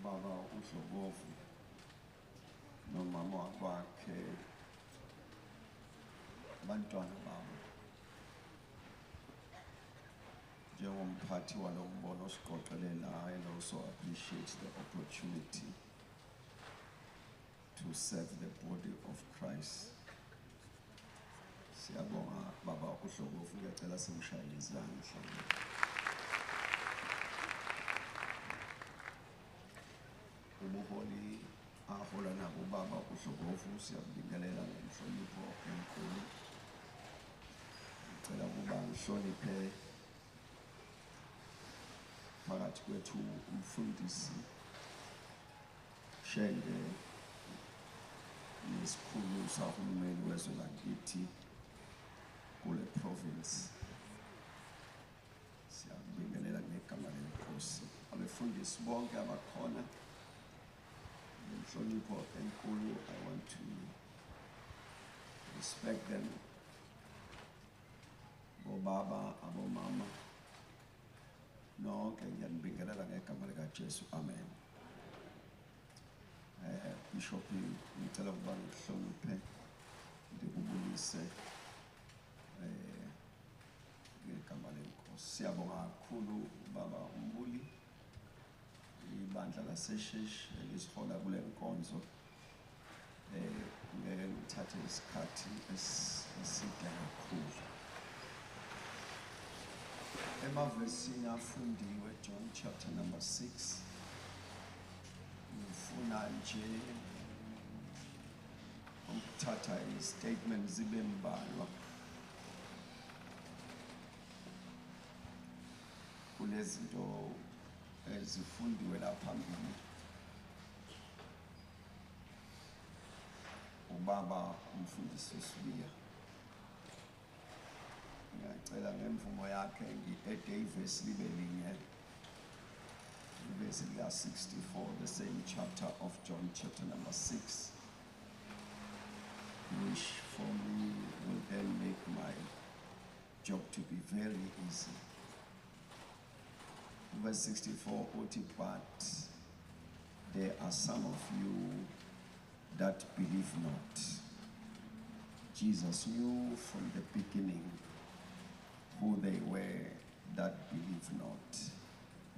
baba uHlobovu nomama wakhe abantwana babo njengomphathi walo mbono osiqoqelela and also appreciate the opportunity to serve the body of Christ. Siyabonga baba uHlobovu, ngiyacela simshaye izandla. Ubuholi ahola nabo baba uHlobovu siyabingelela ngenhlonipho enkulu. Ngicela ukuba ngihloniphe phakathi kwethu umfundisi Shenge nesikhulu sahulumeni wezwe lakithi kule province. Siyabingelela ngegama lenkosi. Abefundisi bonke abakhona ngenhlonipho enkulu, I want to respect them. Bobaba, abomama, nonke ngiyanibingelela ngegama likaJesu. Amen. Bishop, ngicela ukuba ngihloniphe ngikubulise ngegama lenkosi. Siyabonga kakhulu baba uMbuli, ibandla laseShesh elisihola kule nkonzo. Ngeke ngithathe isikhathi eside kakhulu. Emavesini afundiwe John chapter number 6, ngifuna nje ukuthatha istatement zibe mbalwa kulezinto ezifundiwe lapha phambili. Ubaba umfundisi uSibiya, ngiyacela ngemvumo yakhe ngi-ede ivesi libe linye, ivesi lika 64, the same chapter of John chapter number 6, which for me will then make my job to be very easy. Verse 64, but there are some of you that believe not. Jesus knew from the beginning who they were that believe not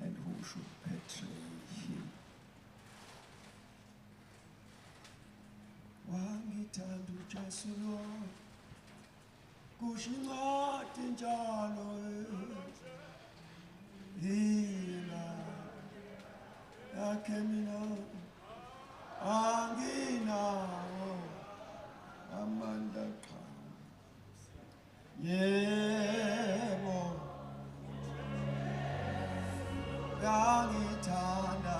and who should betray him. Wangithanda uJesu lo kusho incwadi njalo ila yakhe mina anginawo amandla cha. Yebo yangithanda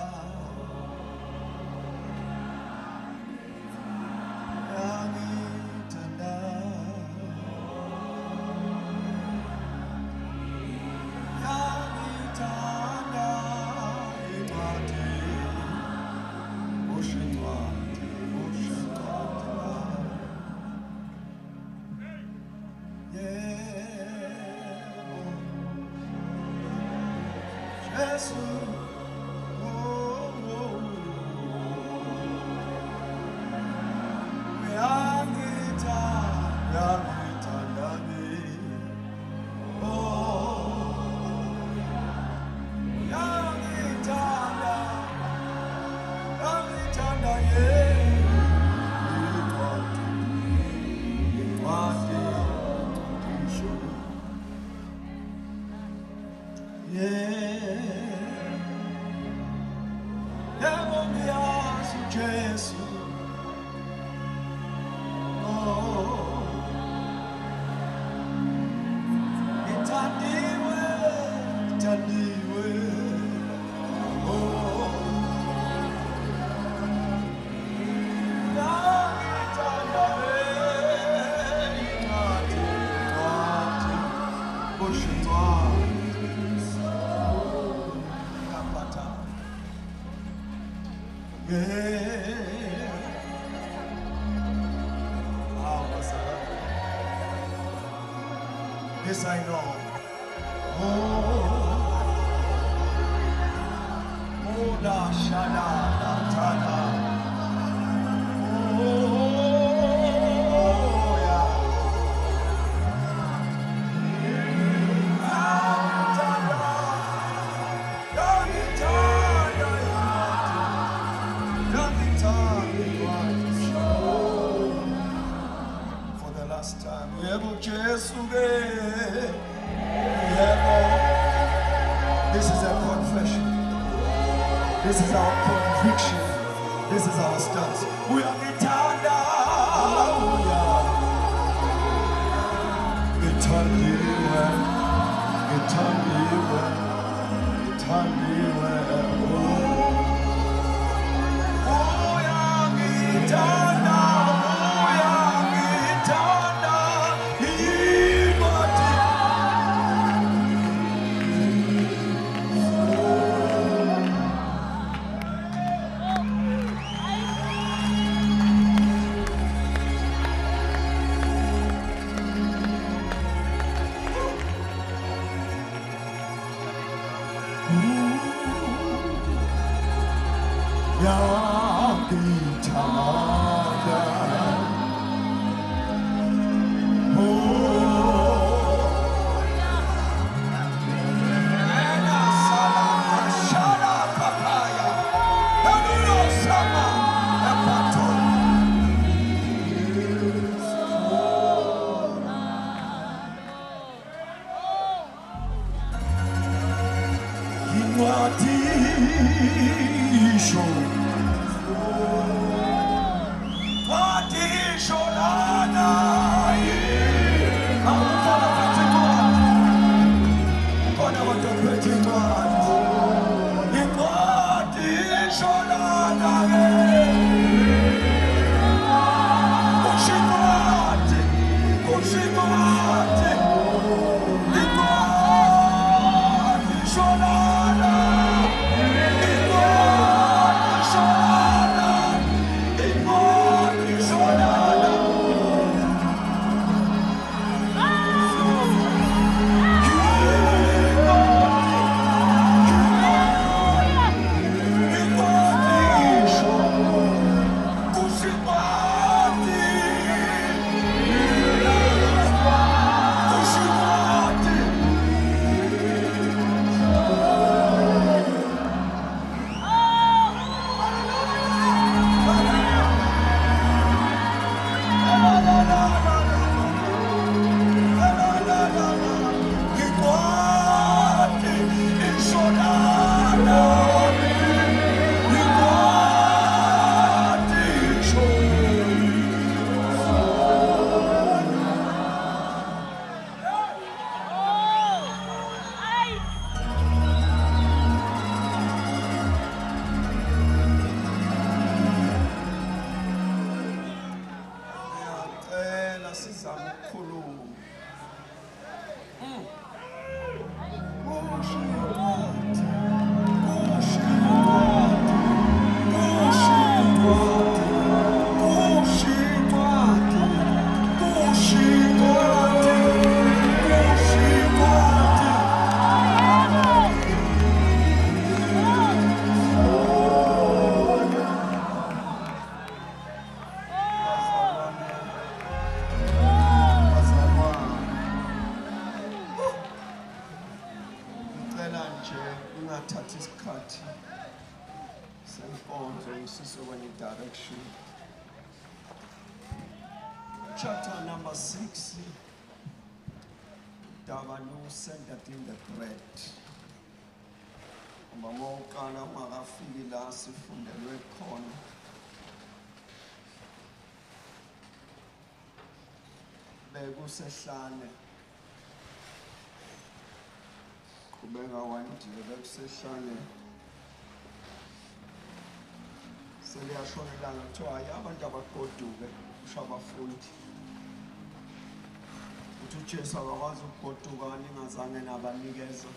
Yes, I know. Oh. La shada la tada. Oh, yeah. For the last time, this is a confession. This is our conviction. This is our stance. We are returned. Chapter number 6. Davanu sent in the bread. Umamokana magafiki la sifundelwe khona. Bekusehlane. Kubeka wandile bekusehlane. Seliyashona ilanga kuthiwa hayi abantu abagoduke usho abafundi. Uthi uJesu akakwazi ukugoduka ningazange nabanikeza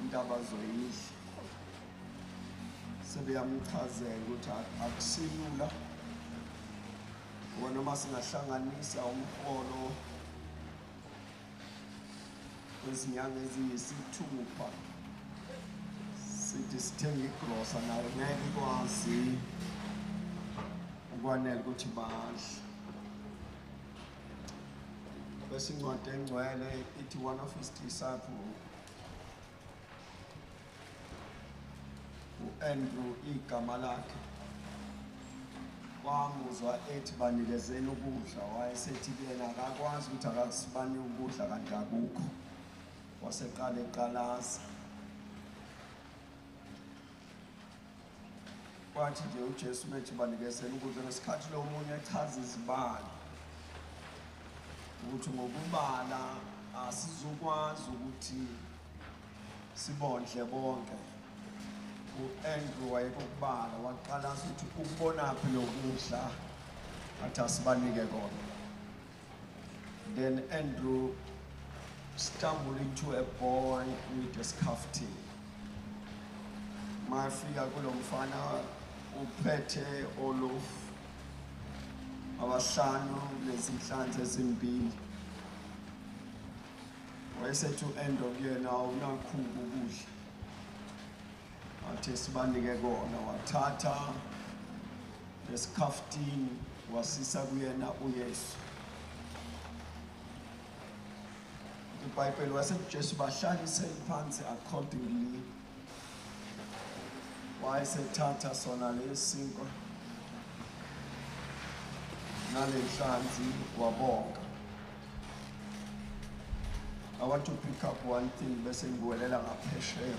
into abazoyidla. Sebeyamchazela ukuthi akusilula ngoba noma singahlanganisa umholo wezinyanga eziyisithupha sithi sithenga igrosa nayo ngeke ikwazi ukwanela ukuthi badle. Bese incwadi engcwele ithi one of his disciples u-Andrew igama lakhe wamuzwa ethi banikezeni ukudla, wayesethi yena akakwazi ukuthi akasibani ukudla kanti akukho, waseqala eqalaza. Kwathi nje uJesu methi banikezeni ukudla, ngesikhathi lo munye echaza izibalo ukuthi ngokubala asizokwazi ukuthi sibondle bonke. U-Andrew wayekubala waqala ukuthi ukubonaphi lokudla athi asibanike kona. Then Andrew stumbled into a boy with a scaffing. Mafika kulo mfana uphethe olofu abahlanu lezinhlanzi ezimbili. Wayesethi u-Andrew kuyena awunakhuba ukudla, athi sibanike kona. Wathatha lesikhaftini wasisa kuyena uYesu. IBhayibheli wasethi uJesu bahlalise phansi accordingly. Wayesethatha sona lesinkwa nalenhlanzi wabonga. I want to pick up one thing bese ngiwelela ngaphesheya.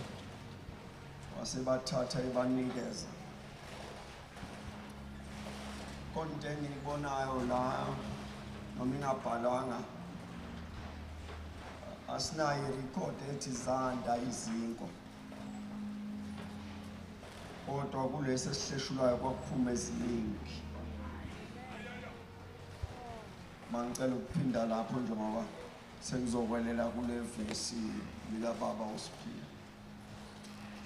Wasebathatha ebanikeza. Konke engibonayo la noma ingabhalwanga, asinayo record ethi zanda izinko, kodwa kulesi esihleshulayo kwakuphuma eziningi. Mangicela ukuphinda lapho njengoba sengizokwelela kule vesi lika baba uSiphila.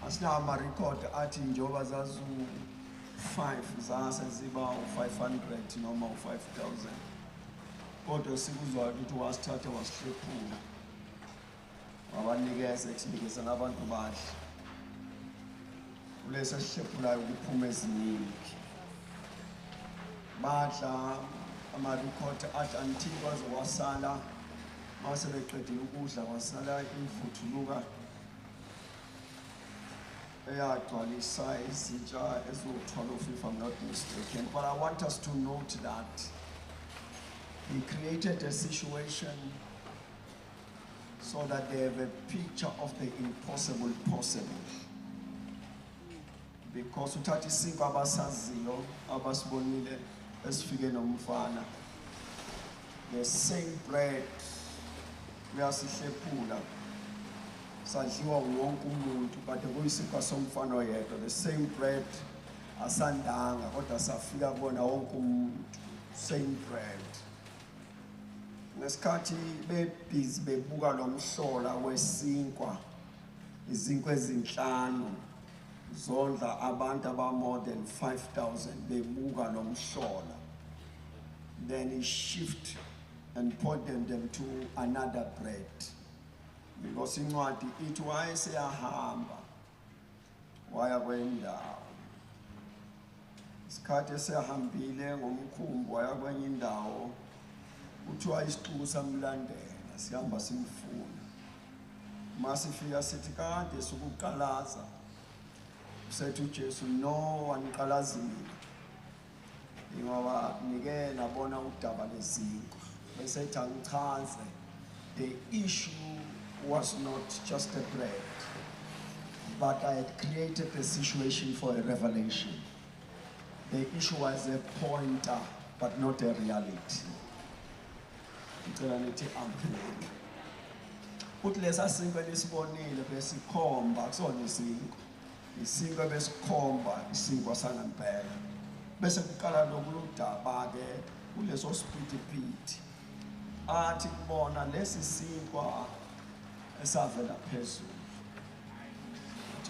Asinawo ama-record athi njengoba zazu-5 zase ziba u-500 noma u-5,000, kodwa sikuzwayo ukuthi wasithatha wasihlephula wabanikeza ethi nikeza nabantu badle. Kulesi esihlephulayo kuphuma eziningi. Badla ama-record athi until kwaze kwasala, mase beqedile ukudla kwasala imvuthuluka eyagcwalisa izitsha eziwu-12 if I'm not mistaken. But I want us to note that he created a situation so that they have a picture of the impossible possible. Because uthatha isinkwa abasaziyo abasibonile esifike nomfana, the same bread uyasihlephula sadliwa wonke umuntu, but kuyisinkwa somfana oyedwa. The same bread asandanga kodwa safika kubona wonke umuntu, same bread. Ngesikhathi bebhizi bebuka lo mhlola wesinkwa, izinkwa ezinhlanu zondla abantu aba more than 5,000 bebuka lo mhlola, then he shift and pointed them to another bread, because incwadi ithi wayeseyahamba waya kwendawo. Isikhathi esehambile ngomkhumbi waya kwenye indawo, kuthiwa isixuku samlandela sihamba simfuna. Masifika sithi kade sokuqalaza, sethi uJesu no waniqalazi mina, ngoba nike nabona udaba lezinkwa. Bese ethi angichaze, the issue was not just a bread, but I had created the situation for a revelation. The issue was a pointer, but not a reality. Ngicela nithi amen. Uthi lesa sinkwa lesibonile besikhomba kusona isinkwa. Isinkwa besikhomba isinkwa sangempela. Bese kuqala lokuludaba-ke kuleso siphithiphithi. Athi kubona lesi sinkwa esavela phezulu.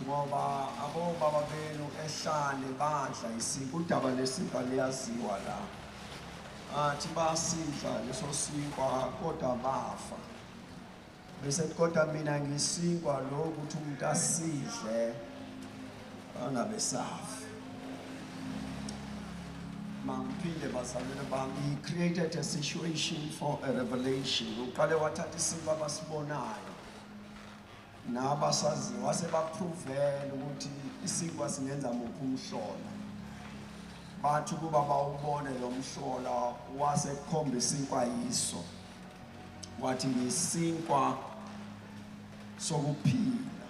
Ngoba abobaba benu ehlane badla isinkwa, udaba lesinkwa liyaziwa la. Athi basidla leso sinkwa kodwa bafa. Bese kodwa mina ngisinkwa lokho ukuthi umuntu asidle angabesafi. Mangiphinde bazalwane bami, he created a situation for a revelation. Uqale wathatha isinkwa abasibonayo nabasazi wase baprovela ukuthi isinkwa singenza muphi umhlola. Bathi kuba bawubone lo mhlola wase khomba isinkwa yiso. Wathi ngisinkwa sokuphila.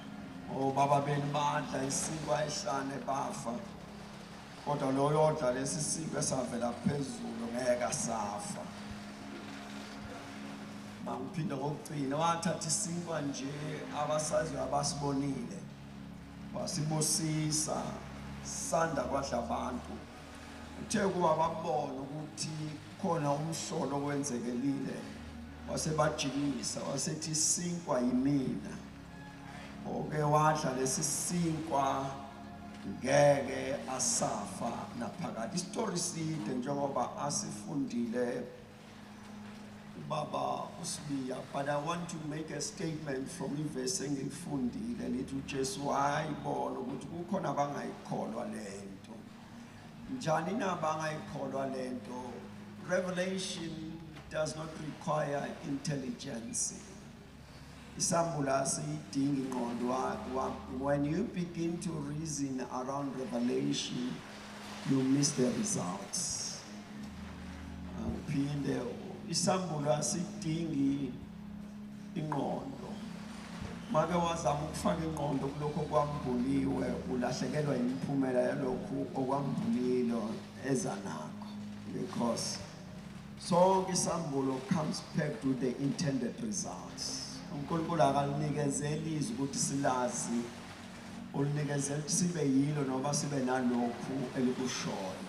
Obaba beni badla isinkwa ehlane bafa. Kodwa lo yodla lesi sinkwa esavela phezulu ngeke asafa. Mangiphinde ngokugcina wathatha isinkwa nje abasaziyo abasibonile. Wasibosisa sanda kwadla abantu. Uthe kuba babona ukuthi khona umhlolo owenzekelile. Wasebajikisa wasethi isinkwa yimina. Oke wadla lesi sinkwa ngeke asafa naphakade. Istory side njengoba asifundile Baba uSibiya, but I want to make a statement from ivesi engifundile lithi uJesu wayibona ukuthi kukhona abangayikholwa lento. Njani na abangayikholwa lento? Revelation does not require intelligence. When you begin to reason around revelation, you miss the results. Isambulo asidingi ingqondo. Make wazama ukufaka ingqondo kulokho kwambuliwe ulahlekelwa imiphumela yalokho okwambulilo ezanakho, because sonke isambulo comes back to the intended results. uNkulunkulu akanikezeli izwi ukuthi silazi, ulinikezela ukuthi sibe yilo noma sibe nalokhu elikushoyo.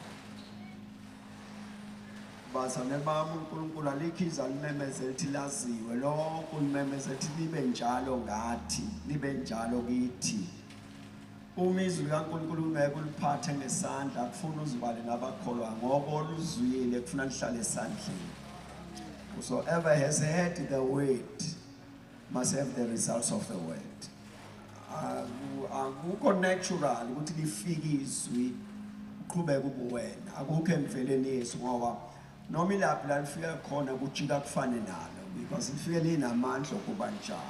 Bazane bami uNkulunkulu alikhiza limemezela ukuthi laziwe, lokhu limemezela ukuthi libe njalo ngathi, libe njalo kithi. Uma izwi kaNkulunkulu ungeke uliphathe ngesandla, kufuna uzibale nabakholwa ngoba oluzwile kufuna lihlale esandleni. Whosoever has heard the word must have the results of the word. Akukho natural ukuthi lifike izwi uqhubeke ubuwena. Akukho emveleni Yesu ngoba noma ilaphi la lifika khona kujika kufane nalo, because lifike linamandla okuba njalo.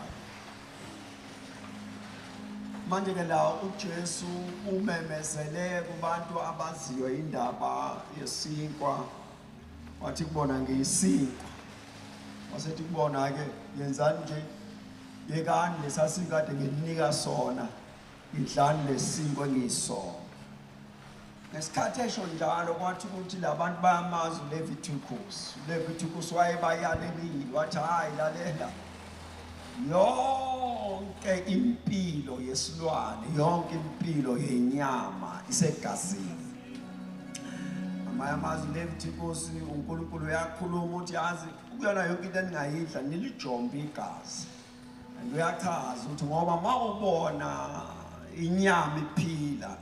Manje ke la uJesu umemezele kubantu abaziyo indaba yesinkwa, wathi kubona ngiyisinkwa. Wasethi kubona ke yenzani nje, yekani lesasikade ngininika sona, idlani lesinkwa engiyisona. Ngesikhathi esho njalo kwathi ukuthi labantu bayamazi uLeviticus wayebayalelile wathi hayi lalela, yonke impilo yesilwane, yonke impilo yenyama isegazini. Amayamazi uLeviticus uNkulunkulu uyakhuluma ukuthi yazi ukuyona yonke into eningayidla nilijombe igazi. Uyachaza ukuthi ngoba mawubona inyama iphila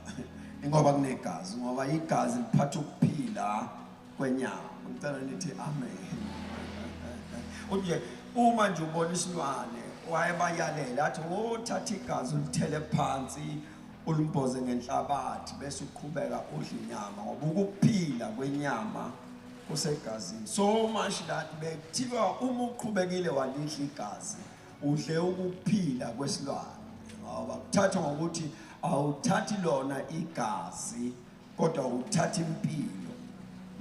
ngoba kunegazi, ngoba igazi liphatha ukuphila kwenyama. Ngicela nithi amen. Uthi uma nje ubona isilwane wayebayalela athi uthatha igazi ulithele phansi ulimboze ngenhlabathi bese uqhubeka udla inyama ngoba ukuphila kwenyama kusegazini. So much that bekuthiwa uma uqhubekile walidla igazi udle ukuphila kwesilwane, ngoba kuthathwa ngokuthi awuthathi lona igazi kodwa uthatha impilo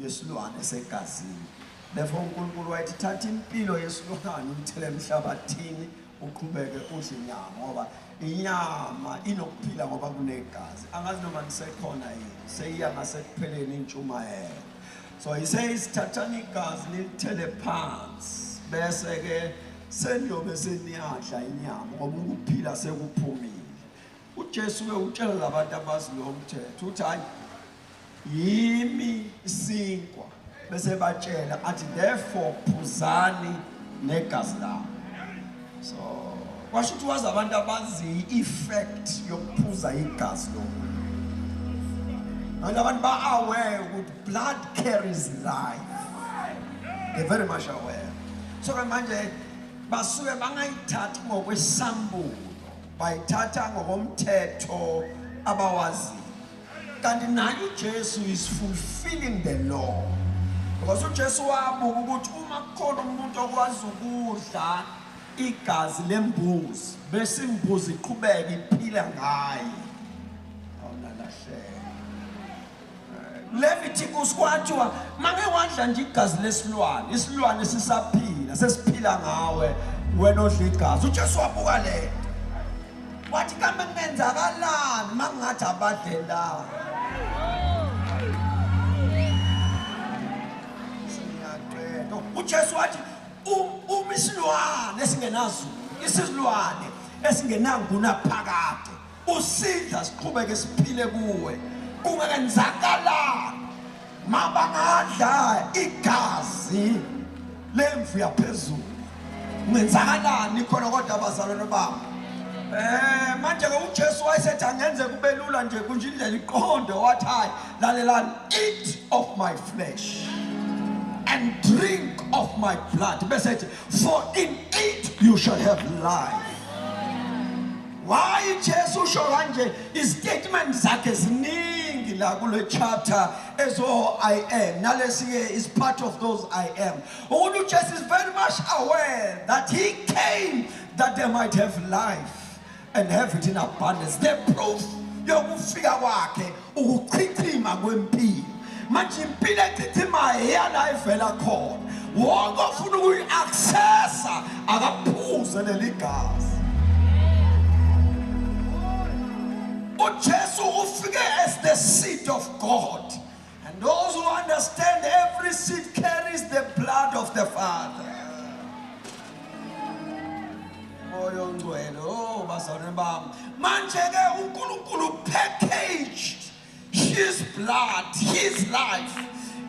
yesilwane esegazini. Therefore uNkulunkulu wathi thatha impilo yesilwane uthele emhlabathini uqhubeke udle inyama ngoba inyama inokuphila ngoba kunegazi. Angazi noma nisekhona yini, seyiya ngasekupheleni intshumayelo. So he says thathani igazi nilithele phansi bese ke sendobe seniyadla inyama ngoba ukuphila sekuphumile. uJesu utshela labantu abaziyo umthetho uthi hayi yimi isinkwa, bese batshela athi therefore phuzani negazi lami. So kwasho ukuthi wazi abantu abazi effect yokuphuza igazi lomuntu. And abantu ba-aware ukuthi blood carries life. They're very much aware. So manje basuke bangayithathi ngokwesambulo, bayithatha ngokomthetho abawaziyo. kanti naye uJesu is fulfilling the law. Because uJesu wabuka ukuthi uma kukhona umuntu okwazi ukudla igazi lembuzi bese imbuzi iqhubeka iphila ngaye awunalahleka. Leviticus kwathiwa make wadla nje igazi lesilwane, isilwane sisaphila sesiphila ngawe wena odla igazi. uJesu wabuka le wathi kambe kunenzakalani mangathi abadlela. uJesu wathi isilwane esingenazo, isilwane esingenanguna phakade usidla siqhubeke siphile kuwe, kungenzakala mabangadla igazi lemvu yaphezulu. Kungenzakalani khona kodwa abazalwane bami? Manje ke uJesu wayesethi angenze kube lula nje kunje indlela iqonde, wathi hayi lalelani, eat of my flesh and drink of my blood. Message, for in it you shall have life. Why Jesus shoranje is statement zakhe ziningi la kule chapter ezo I am. Nalesi is part of those I am. Umuntu Jesus is very much aware that he came that they might have life and have it in abundance. The proof yokufika kwakhe ukuchichima kwempilo. Manje impilo echichima iyala ivela khona. Wonke ofuna ukuyi-accessa akaphuze leli gazi. uJesu ufike as the seed of God. And those who understand every seed carries the blood of the Father. Manje ke uNkulunkulu packaged his blood, his life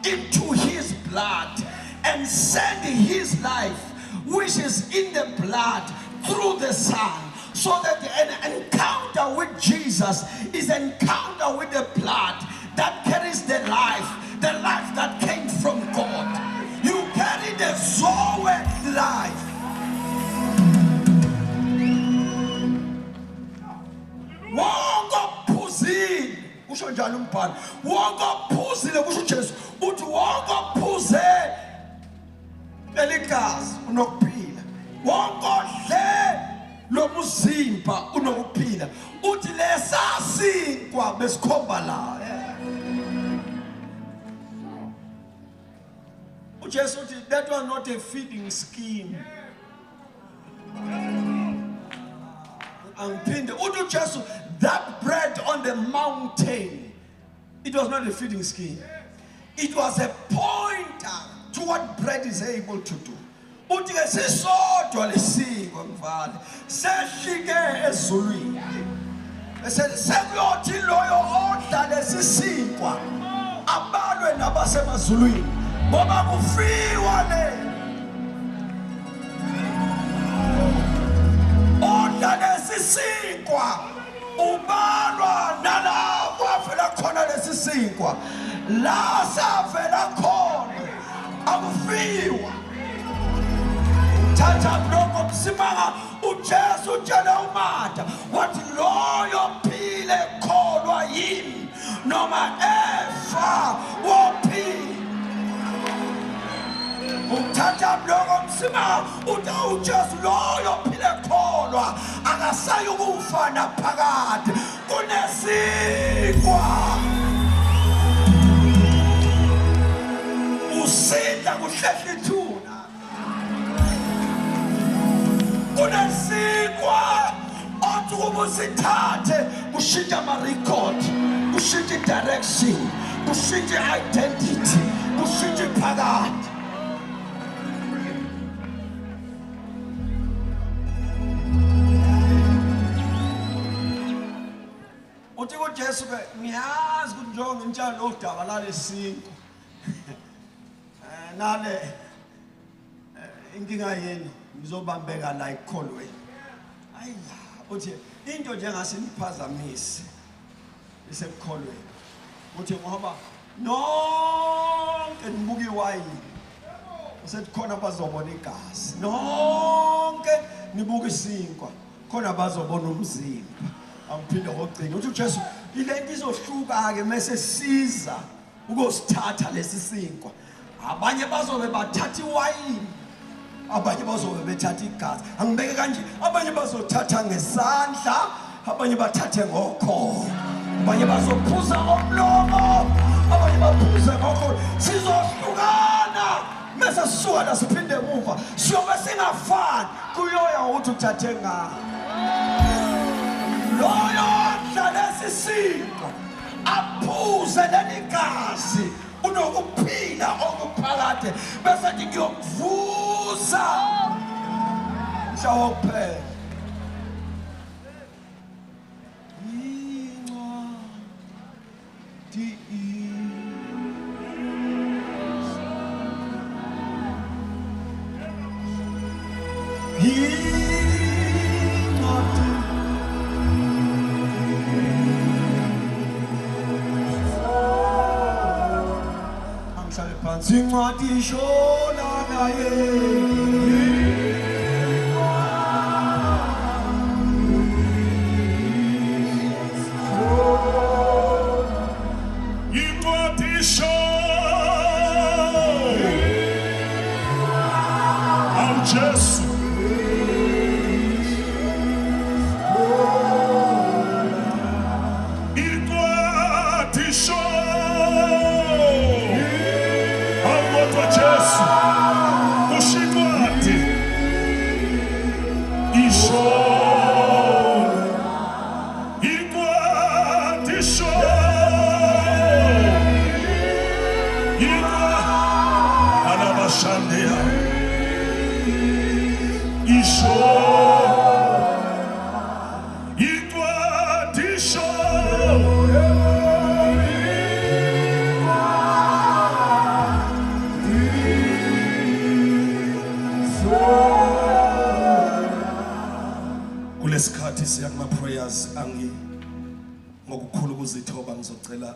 into his blood and sent his life which is in the blood through the Son, so that an encounter with Jesus is an encounter with the blood that carries the life that came from God. You carry the Zoe life. Wonke phuzile kusho njalo umbhalo, wonke phuzile kusho uJesu uthi wonke phuze leligazi unokuphila, wonke odle lo muzimba unokuphila, uthi lesasinkwa besikhomba la. uJesu uthi that was not a feeding scheme. Angiphinde uthi uJesu, that bread on the mountain, it was not a feeding scheme. It was a pointer to what bread is able to do. Uthi ke sisodwa lesiko mfana sehlike ezulwini, bese sekuyothi loyo odla lesisinkwa abalwe nabasemazulwini ngoba kufiwa le odla lesisinkwa ubalwa nalapho avela khona lesisinkwa, la savela khona akufiwa. Thatha lokho msimanga uJesu utshela uMatha wathi loyo phile kholwa yimi noma efa wophila. Uthatha lokho msimanga uthi uJesu loyo phile kholwa akasayi ukufa naphakade kunesinkwa. Usinda kuhlehla ithuna kunesinkwa othi ukuba usithathe kushintsha ama-record, kushintsha i-direction, kushintsha i-identity, kushintsha iphakade. uthi kuJesu ke ngiyazi ukuthi njengoba ngitshela lo daba lalesinkwa nale inkinga yenu ngizobambeka la ekholweni. Hayi uthi into nje ngase niphazamise isekholweni. Uthi ngoba nonke nibuka iwayini usethi khona bazobona igazi, nonke nibuka isinkwa khona bazobona umzimba. Angiphinde ngogcina uthi uJesu ilento izohluka ke mase siza ukosithatha lesi sinkwa. Abanye bazobe bathatha iwayini, abanye bazobe bethatha igazi. Angibeke kanje, abanye bazothatha ngesandla, abanye bathathe ngokho, abanye bazophuza ngomlomo, abanye baphuze ngokho. Sizohlukana mase sisuka la siphinde emuva siyobe singafani kuyoya ukuthi uthathe ngani. Loyo dlala sisinto aphuze leli gazi unokuphila okuphakade bese ngikuvuza shawuphela Zincwadi shona naye incwadi shona au Jesu incwadi shona Ushikwathi isho ikwati sho ikwa anabashandea isho ikwati sho kulesikhathi siya kuma prayers ngokukhulu ukuzithoba ngizocela